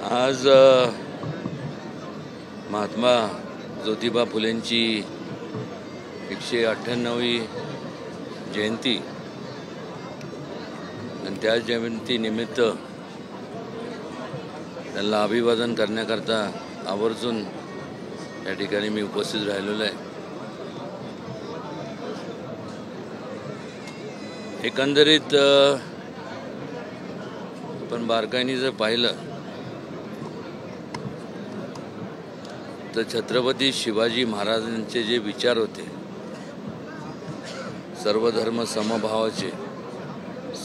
आज महात्मा ज्योतिबा फुलेंची 198वी जयंती आणि त्या जयंतीनिमित्त त्यांना अभिवादन करण्याकरता आवर्जून या ठिकाणी मी उपस्थित राहिलेलो आहे। एकंदरीत आपण बारकाईने जर पाहिलं तर छत्रपती शिवाजी महाराजांचे जे विचार होते, सर्वधर्म समभावाचे,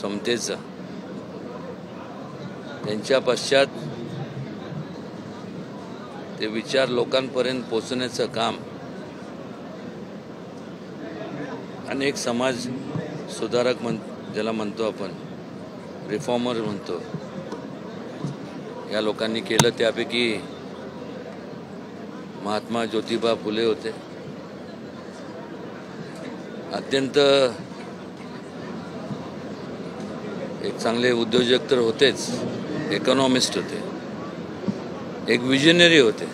समतेचा, त्यांच्या पश्चात ते विचार लोकांपर्यंत पोहोचण्याचं काम अनेक समाज सुधारक ज्याला म्हणतो आपण, रिफॉर्मर म्हणतो, या लोकांनी केलं। त्यापैकी महात्मा ज्योतिबा फुले होते। अत्यंत एक चांगले उद्योजक तर होतेच, इकॉनॉमिस्ट होते, एक विजनरी होते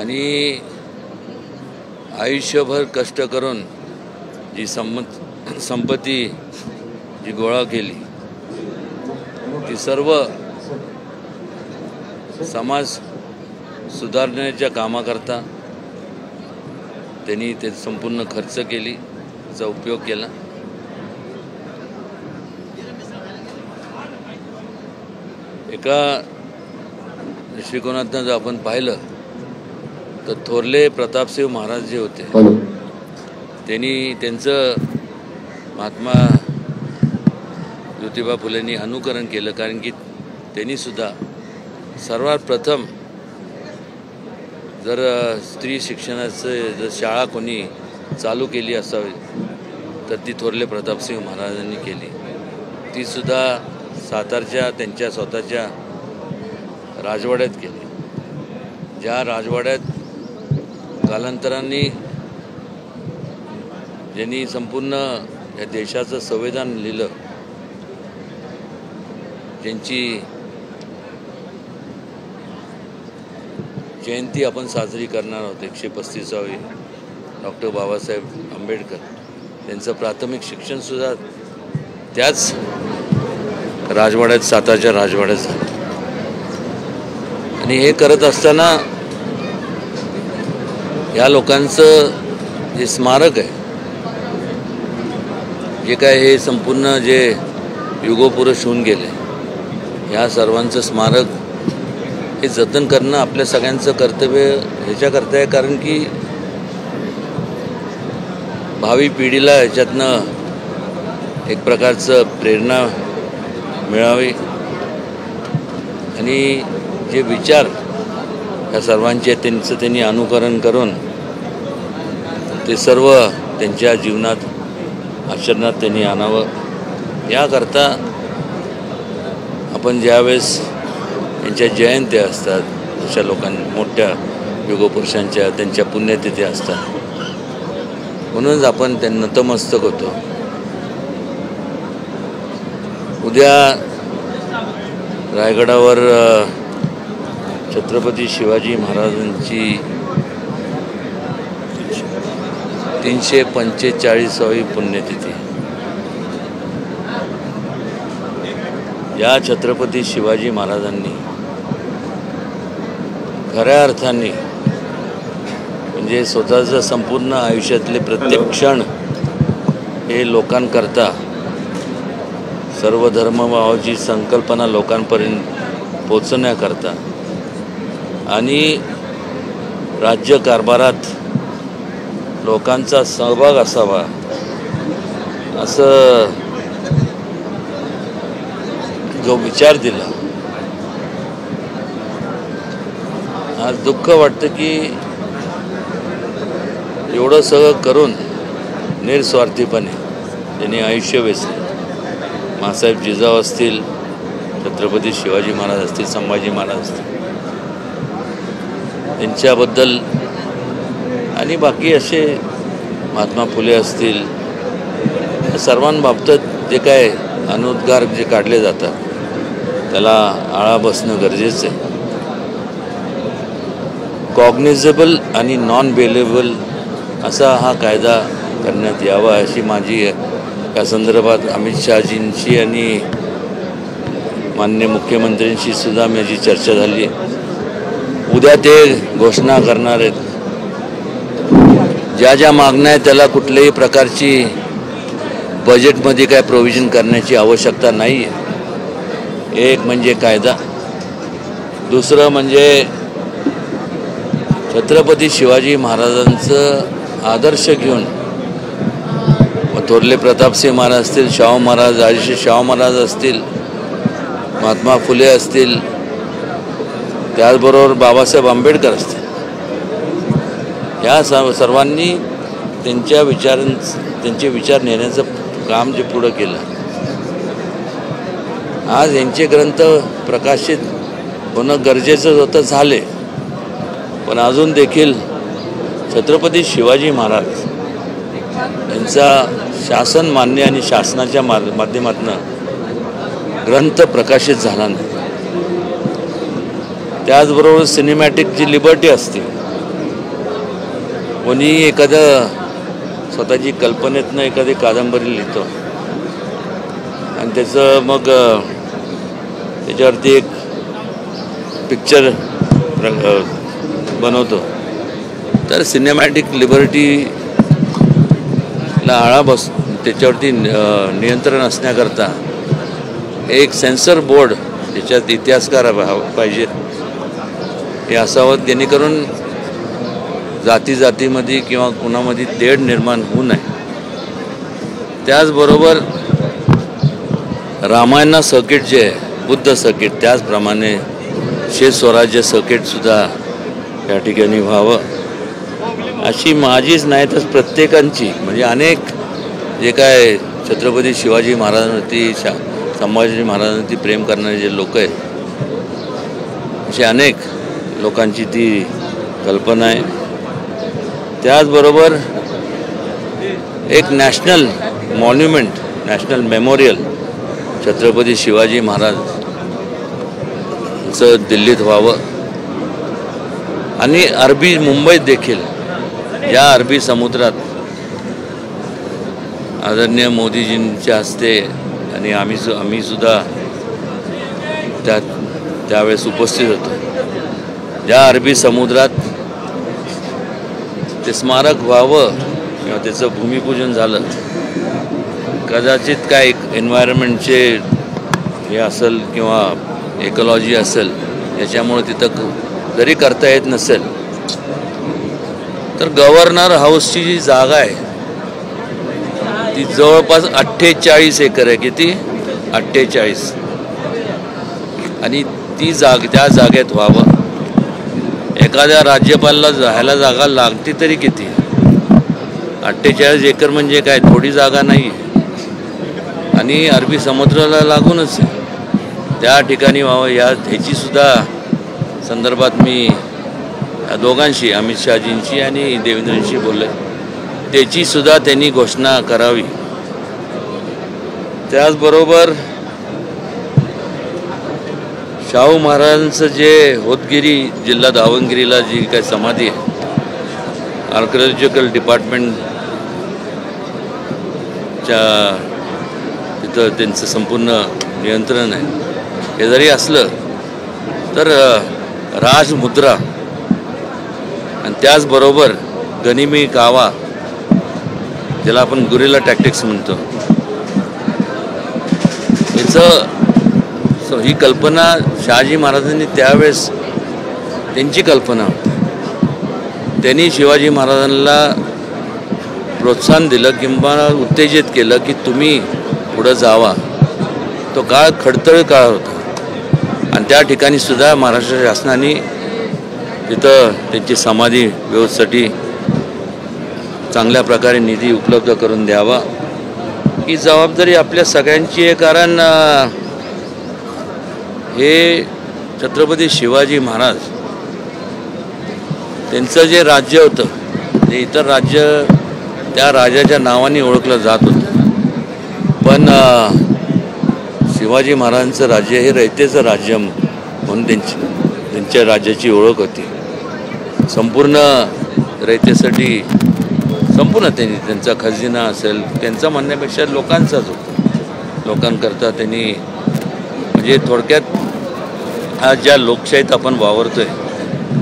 आणि आयुष्यभर कष्ट करून जी संपत्ती जी गोळा केली ती सर्व समाज सुधारण्याच्या कामाकरता त्यांनी ते संपूर्ण खर्च केली, त्याचा उपयोग केला। एका दृष्टिकोनातून जर आपण पाहिलं तर थोरले प्रतापसिंह महाराज जे होते त्यांनी त्यांचं महात्मा ज्योतिबा फुलेंनी अनुकरण केलं, कारण की त्यांनी सुद्धा सर्वात प्रथम जर स्त्री शिक्षणाचं जर शाळा कोणी चालू केली असावी तर ती थोरले प्रतापसिंह महाराजांनी केली। ती सुद्धा सातारच्या त्यांच्या स्वतःच्या राजवाड्यात केली, ज्या राजवाड्यात कालांतराने ज्यांनी संपूर्ण या देशाचं संविधान लिहिलं, ज्यांची जयंती आपण साजरी करणार आहोत, 135वी, डॉक्टर बाबासाहेब आंबेडकर, त्यांचं प्राथमिक शिक्षणसुद्धा त्याच राजवाड्यात, सातारच्या राजवाड्यात झालं। आणि हे करत असताना या लोकांचं जे स्मारक आहे, जे काय हे संपूर्ण जे युगोपुरुष होऊन गेले, या सर्वांचं स्मारक हे जतन करणं आपल्या सगळ्यांचं कर्तव्य ह्याच्याकरता आहे, कारण की भावी पिढीला ह्याच्यातनं एक प्रकारचं प्रेरणा मिळावी आणि जे विचार या सर्वांचे त्यांचं त्यांनी अनुकरण करून ते सर्व त्यांच्या जीवनात आचरणात त्यांनी आणावं। याकरता आपण ज्यावेळेस त्यांच्या जयंत्या असतात, अशा लोकांनी मोठ्या युगपुरुषांच्या त्यांच्या पुण्यतिथी असतात, म्हणूनच आपण त्यांना नतमस्तक होतो। उद्या रायगडावर छत्रपती शिवाजी महाराजांची 345वी पुण्यतिथी। या छत्रपती शिवाजी महाराजांनी खऱ्या अर्थाने म्हणजे स्वतःचं संपूर्ण आयुष्यातले प्रत्येक क्षण हे लोकांकरता, सर्व धर्मभावाची संकल्पना लोकांपर्यंत पोचवण्याकरता आणि राज्यकारभारात लोकांचा सहभाग असावा असं जो विचार दिला, आज दुःख वाटतं की एवढं सगळं करून निस्वार्थीपणे त्यांनी आयुष्य वेचले। मासाहेब जिजाऊ असतील, छत्रपती शिवाजी महाराज असतील, संभाजी महाराज असतील, त्यांच्याबद्दल आणि बाकी असे महात्मा फुले असतील, सर्वांबाबतीत जे काय अनुद्गार जे काढले जातात त्याला आळा बसणं गरजेचं आहे. कॉग्निझेबल आणि नॉन बेलेबल असा हा कायदा करण्यात यावा अशी माझी या संदर्भात अमित शहाजींशी आणि माननीय मुख्यमंत्र्यांशी सुद्धा माझी चर्चा झाली. उद्या ते घोषणा करणार आहेत. ज्या ज्या मागण्या आहेत त्याला कुठल्याही प्रकारची बजेटमध्ये काय प्रोव्हिजन करण्याची आवश्यकता नाही आहे. एक म्हणजे कायदा, दुसरं म्हणजे छत्रपती शिवाजी महाराजांचं आदर्श घेऊन थोरले प्रतापसिंह महाराज असतील, शाहू महाराज, राजर्षी शाहू महाराज असतील, महात्मा फुले असतील, त्याचबरोबर बाबासाहेब आंबेडकर असतील, या सर्वांनी त्यांचे विचार नेण्याचं काम जे पुढं केलं. आज यांचे ग्रंथ प्रकाशित होणं गरजेचं होतं, झाले. पण अजून देखील छत्रपती शिवाजी महाराज यांचा शासन मान्य आणि शासनाच्या माध्यमातून ग्रंथ प्रकाशित झाला नाही. त्याचबरोबर सिनेमॅटिक जी लिबर्टी असते, कोणी एखादं स्वतःची कल्पनेतनं एखादी कादंबरी लिहितो आणि त्याचं मग त्याच्यावरती एक पिक्चर बनवतो, तर सिनेमॅटिक लिबर्टीला आळा बस त्याच्यावरती नियंत्रण असण्याकरता एक सेन्सर बोर्ड त्याच्यात इतिहासकार पाहिजेत, हे असावं, जेणेकरून जातीमध्ये किंवा कुणामध्ये तेढ निर्माण होऊ नये. त्याचबरोबर रामायण सर्किट जे आहे, बुद्ध सर्किट, त्याचप्रमाणे स्वराज्य सर्किटसुद्धा या ठिकाणी व्हावं अशी माझीच नाही तर प्रत्येकांची, म्हणजे अनेक जे काय छत्रपती शिवाजी महाराजांवरती संभाजी महाराजांवरती प्रेम करणारे जे लोक आहेत, असे अनेक लोकांची ती कल्पना आहे. त्याचबरोबर एक national monument, national memorial Chhatrapati Shivaji महाराजचं दिल्लीत व्हावं आणि मुंबईत देखील या अरबी समुद्रात आदरणीय मोदीजींच्या हस्ते आणि आम्ही सुद्धा त्यावेळेस उपस्थित होतो. ज्या अरबी समुद्रात ते स्मारक व्हावं किंवा त्याचं भूमिपूजन झालं, कदाचित काय एन्व्हायरमेंटचे हे असेल किंवा इकॉलॉजी असेल, याच्यामुळे तिथं जरी करता येत नसेल तर गव्हर्नर हाऊसची जी जागा आहे ती जवळपास 48 एकर आहे. किती? 48. आणि त्या जागेत व्हावं. एखाद्या राज्यपालाला राहायला जागा लागते तरी किती? 48 एकर म्हणजे काय थोडी जागा नाही. आणि अरबी समुद्राला लागूनच त्या ठिकाणी व्हावं. ह्याची सुद्धा संदर्भात मी या दोघांशी, अमित शहाजींशी आणि देवेंद्रजींशी बोलले, त्याची सुद्धा त्यांनी घोषणा करावी. त्याचबरोबर शाहू महाराजांचं जे होतगिरी जिल्हा दावणगिरीला जी काय समाधी आहे, आर्किओलॉजिकल डिपार्टमेंटच्या तिथं त्यांचं संपूर्ण नियंत्रण आहे. हे जरी असलं तर राजमुद्रा आणि त्याचबरोबर गनिमी कावा, ज्याला आपण गुरिल्ला टॅक्टिक्स म्हणतो, ही कल्पना शहाजी महाराजांनी त्यावेळेस त्यांची कल्पना होती. त्यांनी शिवाजी महाराजांना प्रोत्साहन दिलं किंवा उत्तेजित केलं की तुम्ही पुढं जावा. तो काळ खडतर काळ होता आणि त्या ठिकाणी सुद्धा महाराष्ट्र शासनाने तिथं त्यांची समाधी व्यवस्थेसाठी चांगल्या प्रकारे निधी उपलब्ध करून द्यावा. ही जबाबदारी आपल्या सगळ्यांची आहे. कारण हे छत्रपती शिवाजी महाराज त्यांचं जे राज्य होतं ते इतर राज्य त्या राजाच्या नावाने ओळखलं जात होतं, पण शिवाजी महाराजांचं राज्य हे रयतेचं राज्य म्हणून त्यांच्या राज्याची ओळख होती. संपूर्ण रयतेसाठी संपूर्ण त्यांचा खजिना असेल त्यांचा म्हणण्यापेक्षा लोकांचाच होता. लोकांकरता त्यांनी म्हणजे थोडक्यात हा ज्या लोकशाहीत आपण वावरतोय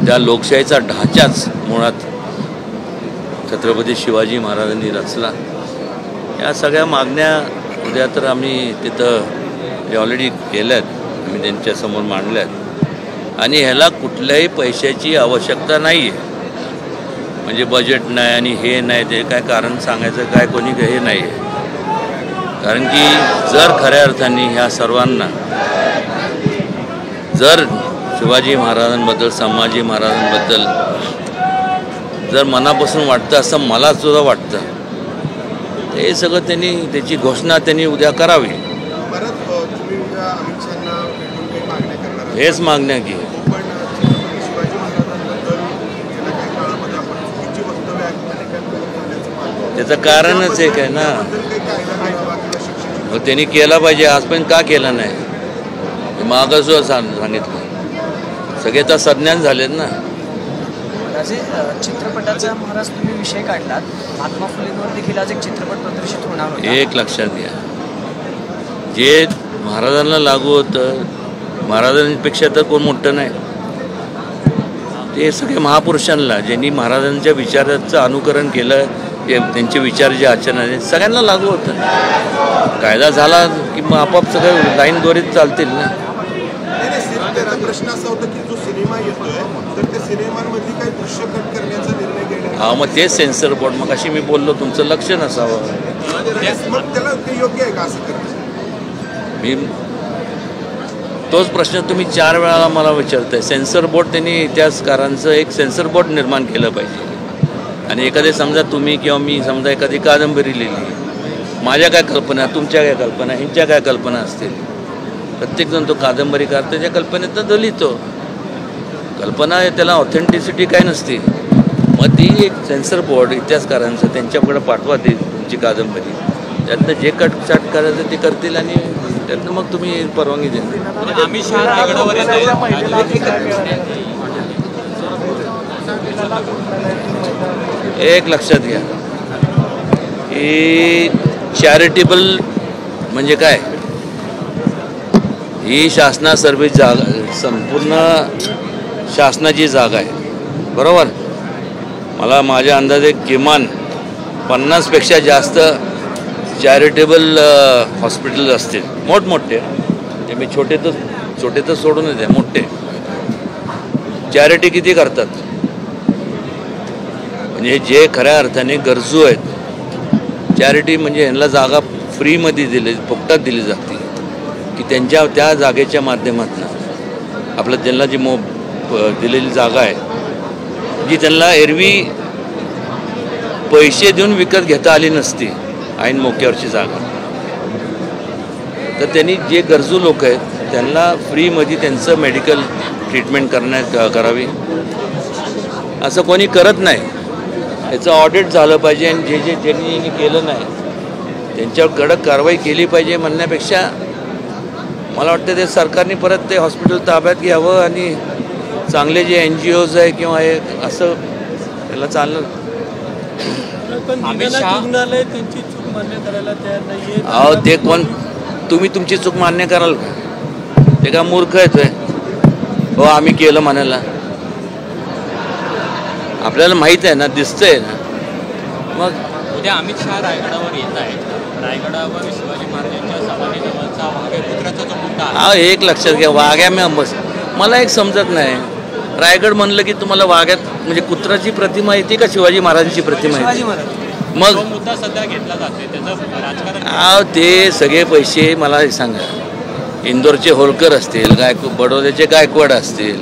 त्या लोकशाहीचा ढाचाच मुळात छत्रपती शिवाजी महाराजांनी रचला. या सगळ्या मागण्या उद्या तर आम्ही तिथं ऑलरेडी केल्या आहेत, आम्ही त्यांच्यासमोर मांडल्या आहेत आणि ह्याला कुठल्याही पैशाची आवश्यकता नाही आहे. म्हणजे बजेट नाही आणि हे नाही ते काय कारण सांगायचं काय कोणी हे नाही आहे. कारण की जर खऱ्या अर्थाने ह्या सर्वांना जर शिवाजी महाराजांबद्दल संभाजी महाराजांबद्दल जर मनापासून वाटतं असं मला सुद्धा वाटतं हे सगळं त्यांनी त्याची घोषणा त्यांनी उद्या करावी. हेच मागण्या की त्याचं कारणच एक आहे ना. त्यांनी केला पाहिजे, आजपर्यंत का केला नाही मागासवर सांगितलं. सगळे तर सज्ञान झालेत ना. चित्रपटाचा महाराज तुम्ही विषय काढलात, महात्मा फुलेंवर देखील आज एक चित्रपट प्रदर्शित होणार होता. एक लक्षात घ्या, जे महाराजांना लागू होतं महाराजांपेक्षा तर कोण मोठं नाही. ते सगळे महापुरुषांना ज्यांनी महाराजांच्या विचाराचं अनुकरण केलं ते त्यांचे विचार जे आचरण सगळ्यांना लागू होतं. कायदा झाला की मग आपोआप सगळं लाईन द्वारेच चालतील ना. प्रश्न असा होता की जो सिनेमा येतोय तर त्या सिनेमांमध्ये काही दृश्य कट करण्याचा निर्णय घेण्यात. हा मग तेच सेन्सर बोर्ड मग अशी मी बोललो तुमचं लक्ष नसावं. मग त्याला ते योग्य आहे का असं करायचं? मी तोच प्रश्न तुम्ही 4 वेळा मला विचारताय. सेन्सर बोर्ड त्यांनी इतिहासकारांचं एक सेन्सर बोर्ड निर्माण केलं पाहिजे. आणि एखादे समजा तुम्ही किंवा मी समजा एखादी कादंबरी लिहिली, माझ्या काय कल्पना तुमच्या काय कल्पना ह्यांच्या काय कल्पना असतील. प्रत्येकजण तो कादंबरीकार त्याच्या कल्पनेतनं तो लिहितो. कल्पना त्याला ऑथेंटिसिटी काय नसते. मग ती एक सेन्सर बोर्ड इतिहासकारांचं त्यांच्याकडे पाठवा ती तुमची कादंबरी, त्यातनं जे कटछाट करायचं ते करतील आणि त्यातनं मग तुम्ही परवानगी द्या. अमित शहा रायगडावर एक लक्षात घ्या की चॅरिटेबल म्हणजे काय, ही शासनासर्वी जागा संपूर्ण शासनाची जागा आहे बरोबर. मला माझ्या अंदाजे किमान 50पेक्षा जास्त चॅरिटेबल हॉस्पिटल असतील मोठमोठे. ते मी छोटे तर सोडूनच आहे, मोठे चॅरिटी किती करतात. म्हणजे जे खऱ्या अर्थाने गरजू आहेत, चॅरिटी म्हणजे ह्यांना जागा फ्रीमध्ये फुकटात दिली जाते की त्यांच्या त्या जागेच्या माध्यमातून आपलं त्यांना जी दिलेली जागा आहे जी त्यांना एरवी पैसे देऊन विकत घेता आली नसती, ऐन मोक्यावरची जागा, तर त्यांनी जे गरजू लोक आहेत त्यांना फ्रीमध्ये त्यांचं मेडिकल ट्रीटमेंट करावी. असं कोणी करत नाही. याचं ऑडिट झालं पाहिजे आणि ज्यांनी केलं नाही त्यांच्यावर कडक कारवाई केली पाहिजे म्हणण्यापेक्षा मला वाटतं ते सरकारने परत ते हॉस्पिटल ताब्यात घ्यावं आणि चांगले जे NGOज आहे किंवा हे असं त्याला चाललं. अहो ते कोण, तुम्ही तुमची चूक मान्य कराल का? ते का मूर्ख आहेत हो आम्ही केलं म्हणायला. आपल्याला माहीत आहे ना, दिसतंय ना. मग उद्या अमित शहा रायगडावर येत आहेत. रायगडावर शिवाजी महाराजांच्या समाधीजवळचा वाघ्यापुत्राचा जो मुद्दा आहे, एक लक्षात घ्या, वाघ्या मला एक समजत नाही. रायगड म्हणलं की तुम्हाला वाघ्यात म्हणजे कुत्राची प्रतिमा येते का शिवाजी महाराजांची प्रतिमा येते? मग मुद्दा सध्या घेतला जाते त्याचं राजकारण. ते सगळे पैसे मला सांगा, इंदोरचे होलकर असतील, बडोद्याचे गायकवाड असतील,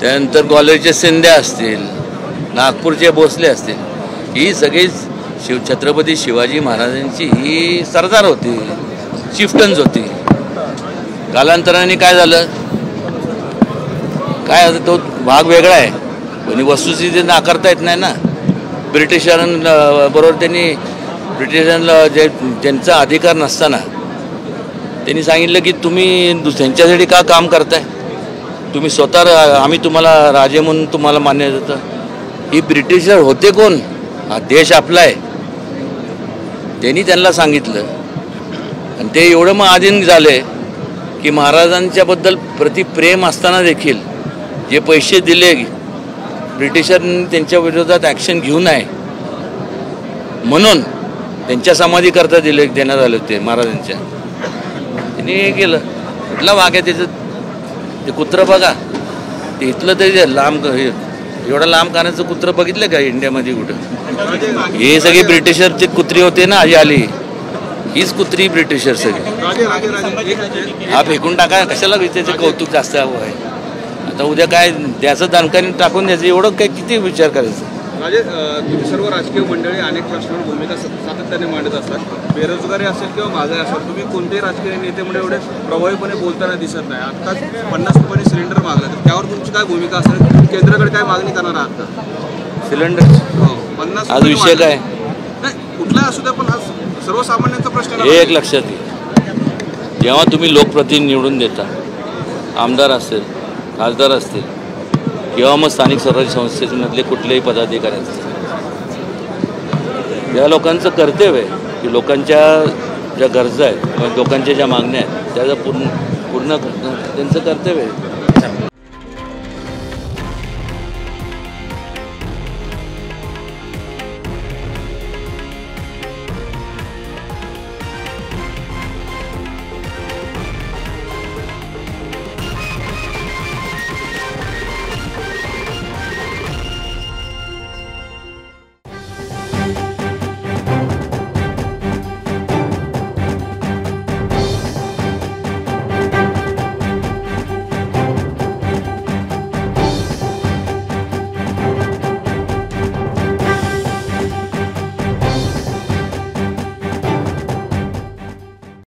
त्यानंतर ग्वाल्हेरचे शिंदे असतील, नागपूरचे भोसले असतील, ही सगळी छत्रपती शिवाजी महाराजांची ही सरदार होती, चिफ्टन्स होती. कालांतराने काय झालं, काय तो भाग वेगळा आहे कोणी वस्तुस्थिती नाकारता येत नाही ना. ब्रिटिशांबरोबर त्यांनी ब्रिटिशांना ज्यांचा अधिकार नसताना त्यांनी सांगितलं की तुम्ही त्यांच्यासाठी का काम करताय, तुम्ही स्वतः आम्ही तुम्हाला राजे म्हणून तुम्हाला मान्य देतं. ही ब्रिटिशर होते कोण, हा देश आपला आहे, त्यांनी त्यांना सांगितलं. आणि ते एवढं मग अधीन झाले की महाराजांच्याबद्दल प्रतिप्रेम असताना देखील जे पैसे दिले ब्रिटिशरांनी त्यांच्या विरोधात ॲक्शन घेऊ नये म्हणून त्यांच्या समाधीकरता देण्यात आले होते महाराजांच्या. त्यांनी हे केलं. कुठला वाघ आहे त्याचं, ते कुत्रं बघा, ते इथलं तरी लांब, एवढं लांब कानाचं कुत्रं बघितलं का इंडियामध्ये कुठं? हे सगळे ब्रिटिशरचे कुत्री होते ना, आजी आली हीच कुत्री ब्रिटिशर सगळी. हा फेकून टाका, कशाला त्याचं कौतुक जास्त हवं आहे. आता उद्या काय द्याचं दणकाने टाकून द्यायचं, एवढं काय किती विचार करायचं. राजे, तुम्ही सर्व राजकीय मंडळी अनेक प्रश्नांवर भूमिका सातत्याने मांडत असतात. बेरोजगारी असेल किंवा महागाई असेल, तुम्ही कोणतेही राजकीय नेत्यामुळे एवढे प्रभावीपणे बोलताना दिसत नाही. आत्ताच 50 रुपयांनी सिलेंडर मागला, तर त्यावर तुमची काय भूमिका असेल? केंद्राकडे काय मागणी करणार आहात का? सिलेंडर 50 आज विषय काय नाही, कुठलाही असू द्या, पण आज सर्वसामान्यांचा प्रश्न हे एक लक्षात येईल. जेव्हा तुम्ही लोकप्रतिनिधी निवडून देता, आमदार असेल, खासदार असतील किंवा मग स्थानिक स्वराज्य संस्थेमधले कुठलेही पदाधिकारी असतील, या लोकांचं कर्तव्य आहे की लोकांच्या ज्या गरजा आहेत किंवा लोकांच्या ज्या मागण्या आहेत त्याचा पूर्ण करणं त्यांचं कर्तव्य आहे.